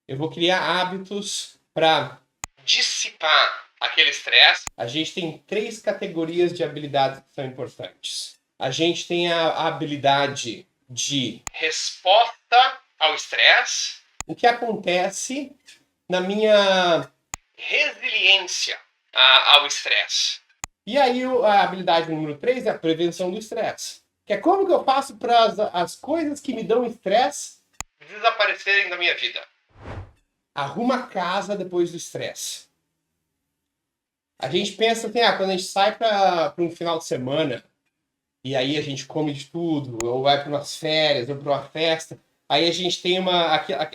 Eu vou criar hábitos para dissipar aquele estresse. A gente tem 3 categorias de habilidades que são importantes. A gente tem a habilidade de resposta ao estresse. O que acontece na minha resiliência ao estresse. E aí a habilidade número 3 é a prevenção do estresse. Que é como que eu faço para as coisas que me dão estresse desaparecerem da minha vida. Arruma a casa depois do estresse. A gente pensa assim, quando a gente sai para um final de semana, e aí a gente come de tudo, ou vai para umas férias, ou para uma festa, aí a gente tem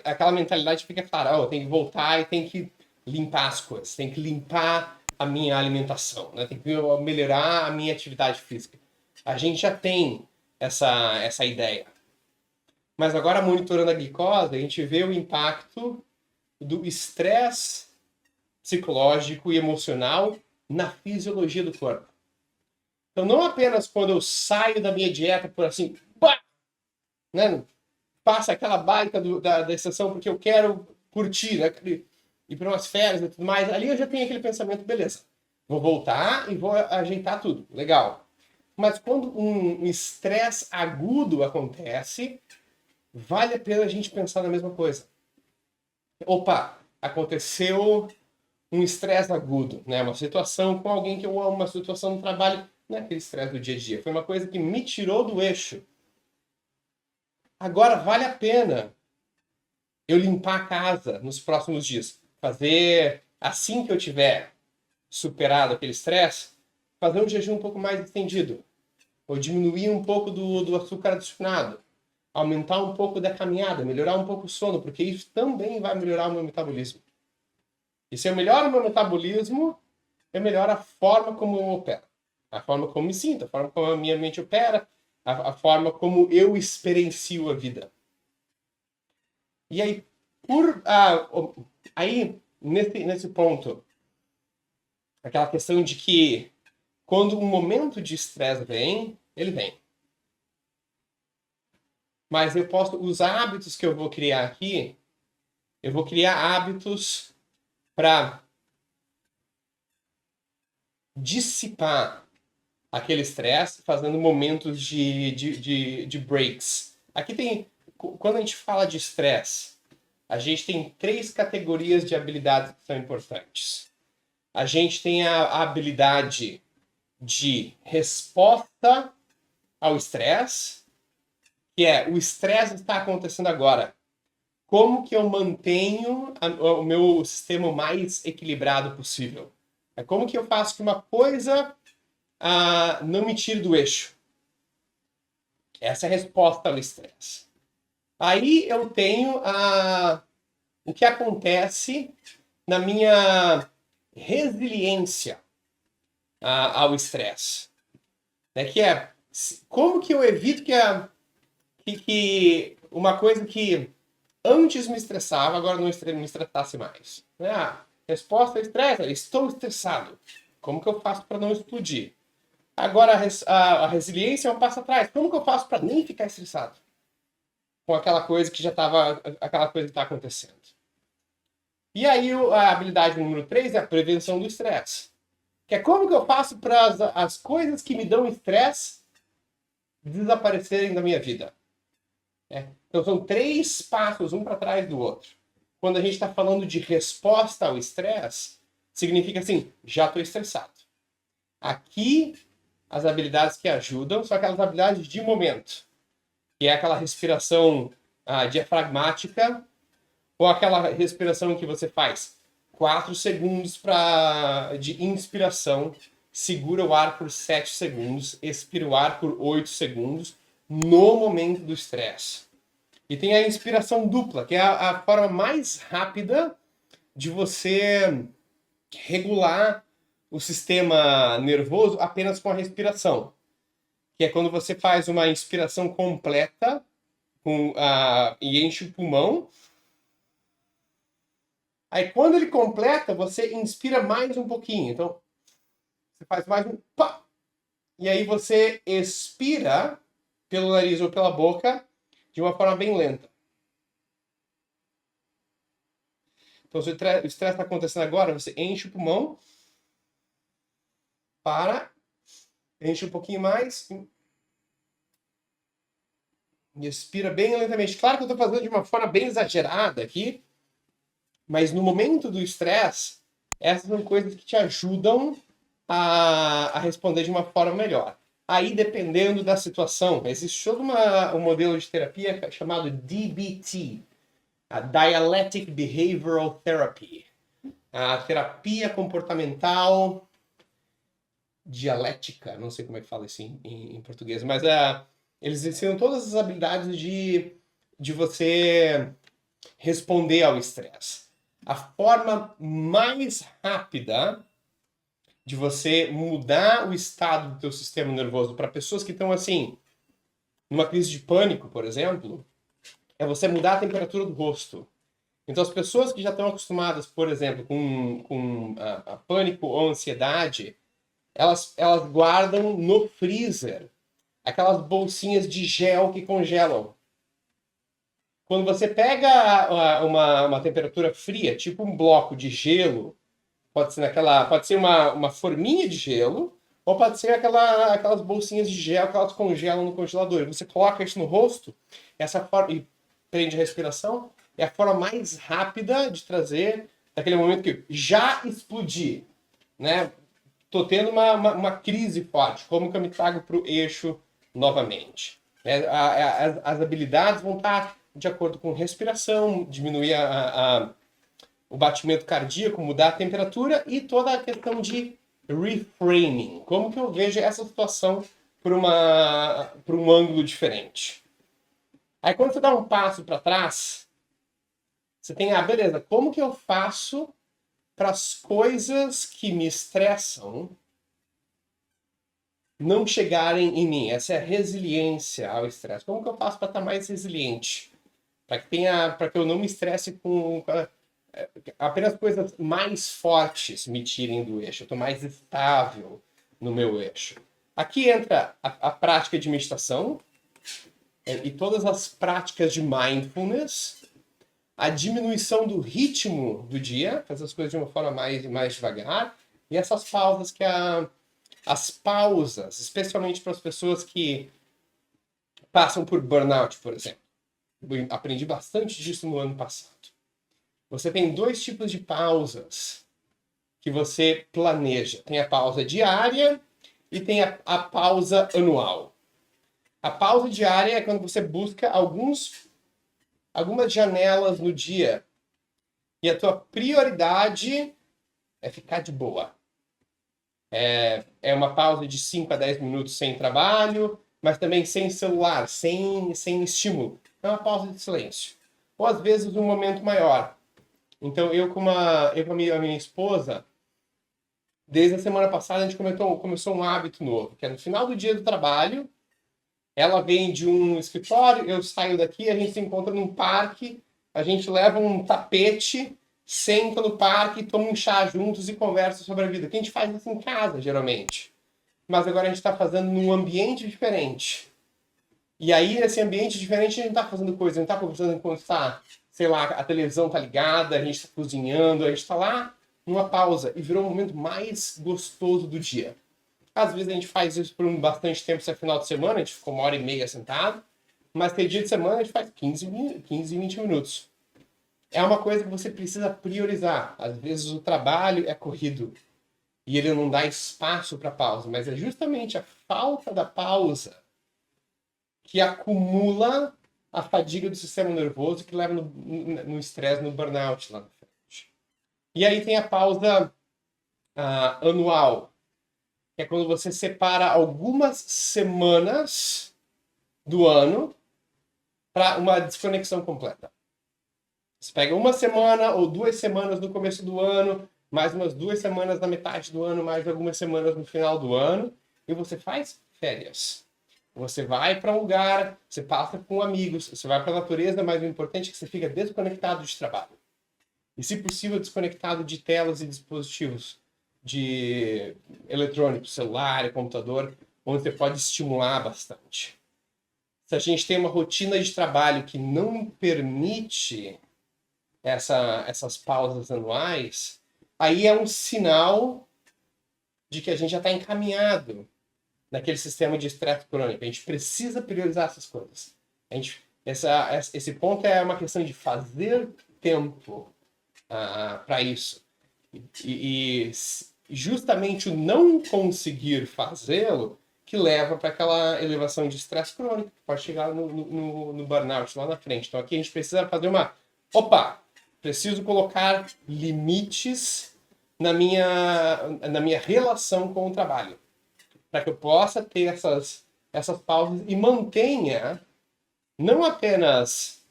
aquela mentalidade de fica claro, tem que voltar e tem que limpar as coisas, tem que limpar a minha alimentação, né? Tem que melhorar a minha atividade física. A gente já tem essa ideia. Mas agora, monitorando a glicose, a gente vê o impacto do estresse psicológico e emocional na fisiologia do corpo. Então, não apenas quando eu saio da minha dieta por assim, né, passa aquela baita da exceção porque eu quero curtir, né, ir para umas férias e tudo mais, ali eu já tenho aquele pensamento, beleza, vou voltar e vou ajeitar tudo, legal. Mas quando um estresse agudo acontece, vale a pena a gente pensar na mesma coisa. Opa, aconteceu um estresse agudo, né? Uma situação com alguém que eu amo, uma situação no trabalho, não é aquele estresse do dia a dia, foi uma coisa que me tirou do eixo. Agora vale a pena eu limpar a casa nos próximos dias, fazer assim que eu tiver superado aquele estresse, fazer um jejum um pouco mais estendido, ou diminuir um pouco do açúcar adicionado, aumentar um pouco da caminhada, melhorar um pouco o sono, porque isso também vai melhorar o meu metabolismo. E se eu melhoro o meu metabolismo, eu melhoro a forma como eu opero, a forma como me sinto, a forma como a minha mente opera, a forma como eu experiencio a vida. E aí, nesse ponto, aquela questão de que quando um momento de estresse vem, ele vem. Mas eu posso, os hábitos que eu vou criar aqui, eu vou criar hábitos para dissipar aquele estresse, fazendo momentos de breaks. Aqui tem, quando a gente fala de estresse, a gente tem 3 categorias de habilidades que são importantes. A gente tem a habilidade de resposta ao estresse, que é o estresse está acontecendo agora. Como que eu mantenho o meu sistema mais equilibrado possível? É como que eu faço que uma coisa não me tire do eixo. Essa é a resposta ao estresse. Aí eu tenho o que acontece na minha resiliência ao estresse. Né? Que é como que eu evito que uma coisa que antes me estressava, agora não me estressasse mais. Né? Resposta ao estresse, estou estressado. Como que eu faço para não explodir? Agora, a resiliência é um passo atrás. Como que eu faço para nem ficar estressado com aquela coisa que aquela coisa que está acontecendo? E aí, a habilidade número 3 é a prevenção do estresse. Que é como que eu faço para as coisas que me dão estresse desaparecerem da minha vida. Então, são 3 passos, um para trás do outro. Quando a gente está falando de resposta ao estresse, significa assim, já estou estressado. Aqui, as habilidades que ajudam são aquelas habilidades de momento, que é aquela respiração diafragmática, ou aquela respiração em que você faz 4 segundos de inspiração, segura o ar por 7 segundos, expira o ar por 8 segundos, no momento do estresse. E tem a inspiração dupla, que é a forma mais rápida de você regular o sistema nervoso apenas com a respiração. Que é quando você faz uma inspiração completa e enche o pulmão. Aí quando ele completa, você inspira mais um pouquinho. Então, você faz mais um pá. E aí você expira pelo nariz ou pela boca de uma forma bem lenta. Então, se o estresse está acontecendo agora, você enche o pulmão, enche um pouquinho mais, e expira bem lentamente. Claro que eu estou fazendo de uma forma bem exagerada aqui, mas no momento do estresse, essas são coisas que te ajudam a responder de uma forma melhor. Aí, dependendo da situação, existe todo um modelo de terapia chamado DBT, a Dialectic Behavioral Therapy, a terapia comportamental dialética, não sei como é que fala isso em português, mas eles ensinam todas as habilidades de você responder ao estresse. A forma mais rápida de você mudar o estado do teu sistema nervoso para pessoas que estão assim, numa crise de pânico, por exemplo, é você mudar a temperatura do rosto. Então, as pessoas que já estão acostumadas, por exemplo, com a pânico ou ansiedade, elas guardam no freezer aquelas bolsinhas de gel que congelam. Quando você pega uma temperatura fria, tipo um bloco de gelo, pode ser uma forminha de gelo, ou pode ser aquelas bolsinhas de gel que elas congelam no congelador. E você coloca isso no rosto, essa forma, e prende a respiração, é a forma mais rápida de trazer daquele momento que já explodi, né? Tô tendo uma crise forte, como que eu me trago para o eixo novamente? As habilidades vão estar de acordo com respiração, diminuir o batimento cardíaco, mudar a temperatura e toda a questão de reframing. Como que eu vejo essa situação por um ângulo diferente? Aí quando você dá um passo para trás, você tem, beleza, como que eu faço para as coisas que me estressam não chegarem em mim? Essa é a resiliência ao estresse. Como que eu faço para estar mais resiliente? Para que eu não me estresse com apenas coisas mais fortes me tirem do eixo. Eu estou mais estável no meu eixo. Aqui entra a prática de meditação e todas as práticas de mindfulness, a diminuição do ritmo do dia, fazer as coisas de uma forma mais devagar, e essas pausas as pausas, especialmente para as pessoas que passam por burnout, por exemplo. Eu aprendi bastante disso no ano passado. Você tem 2 tipos de pausas que você planeja. Tem a pausa diária e tem a pausa anual. A pausa diária é quando você busca algumas janelas no dia e a tua prioridade é ficar de boa. É uma pausa de 5 a 10 minutos sem trabalho, mas também sem celular, sem estímulo. É uma pausa de silêncio. Ou às vezes um momento maior. Então eu com a minha esposa, desde a semana passada a gente começou um hábito novo, que é no final do dia do trabalho, ela vem de um escritório, eu saio daqui, a gente se encontra num parque, a gente leva um tapete, senta no parque, toma um chá juntos e conversa sobre a vida. Que a gente faz isso em casa, geralmente. Mas agora a gente está fazendo num ambiente diferente. E aí, nesse ambiente diferente, a gente não está fazendo coisa, a gente está conversando enquanto está, sei lá, a televisão está ligada, a gente está cozinhando, a gente está lá numa pausa. E virou o momento mais gostoso do dia. Às vezes a gente faz isso por bastante tempo, se é final de semana, a gente ficou 1h30 sentado. Mas tem dia de semana a gente faz 15, 20 minutos. É uma coisa que você precisa priorizar. Às vezes o trabalho é corrido e ele não dá espaço para pausa, mas é justamente a falta da pausa que acumula a fadiga do sistema nervoso que leva no estresse, no burnout lá na frente. E aí tem a pausa anual, que é quando você separa algumas semanas do ano para uma desconexão completa. Você pega uma semana ou 2 semanas no começo do ano, mais umas 2 semanas na metade do ano, mais algumas semanas no final do ano, e você faz férias. Você vai para um lugar, você passa com amigos, você vai para a natureza, mas o importante é que você fica desconectado de trabalho. E, se possível, desconectado de telas e dispositivos de eletrônicos, celular, computador, onde você pode estimular bastante. Se a gente tem uma rotina de trabalho que não permite essas pausas anuais, aí é um sinal de que a gente já está encaminhado naquele sistema de estresse crônico. A gente precisa priorizar essas coisas. Esse ponto é uma questão de fazer tempo para isso. E justamente o não conseguir fazê-lo que leva para aquela elevação de estresse crônico, que pode chegar no burnout lá na frente. Então aqui a gente precisa fazer preciso colocar limites na minha relação com o trabalho, para que eu possa ter essas pausas e mantenha não apenas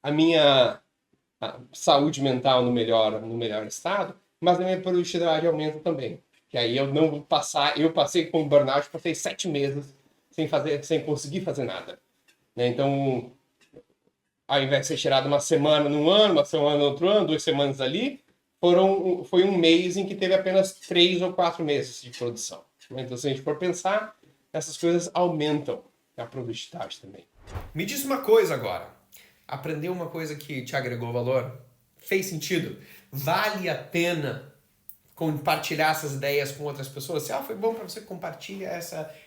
a minha saúde mental no melhor estado, mas a minha produtividade aumenta também. Que aí eu não vou passar, eu passei com burnout, passei 7 meses sem conseguir fazer nada. Né? Então, ao invés de ser tirado uma semana num ano, uma semana no outro ano, 2 semanas ali, foi um mês em que teve apenas 3 ou 4 meses de produção. Então, se a gente for pensar, essas coisas aumentam a produtividade também. Me diz uma coisa agora. Aprendeu uma coisa que te agregou valor? Fez sentido? Vale a pena compartilhar essas ideias com outras pessoas? Se foi bom para você, compartilha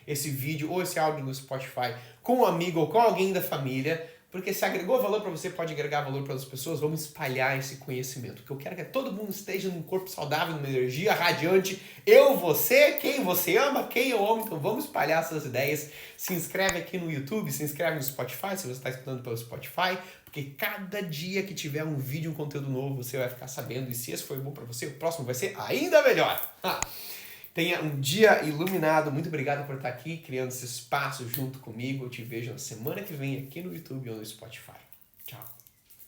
esse vídeo ou esse áudio no Spotify com um amigo ou com alguém da família, porque se agregou valor para você, pode agregar valor para outras pessoas. Vamos espalhar esse conhecimento. O que eu quero é que todo mundo esteja num corpo saudável, numa energia radiante. Eu, você, quem você ama, quem eu amo. Então vamos espalhar essas ideias. Se inscreve aqui no YouTube, se inscreve no Spotify, se você está escutando pelo Spotify, porque cada dia que tiver um vídeo, um conteúdo novo, você vai ficar sabendo. E se esse foi bom para você, o próximo vai ser ainda melhor. Tenha um dia iluminado. Muito obrigado por estar aqui, criando esse espaço junto comigo. Eu te vejo na semana que vem aqui no YouTube ou no Spotify. Tchau.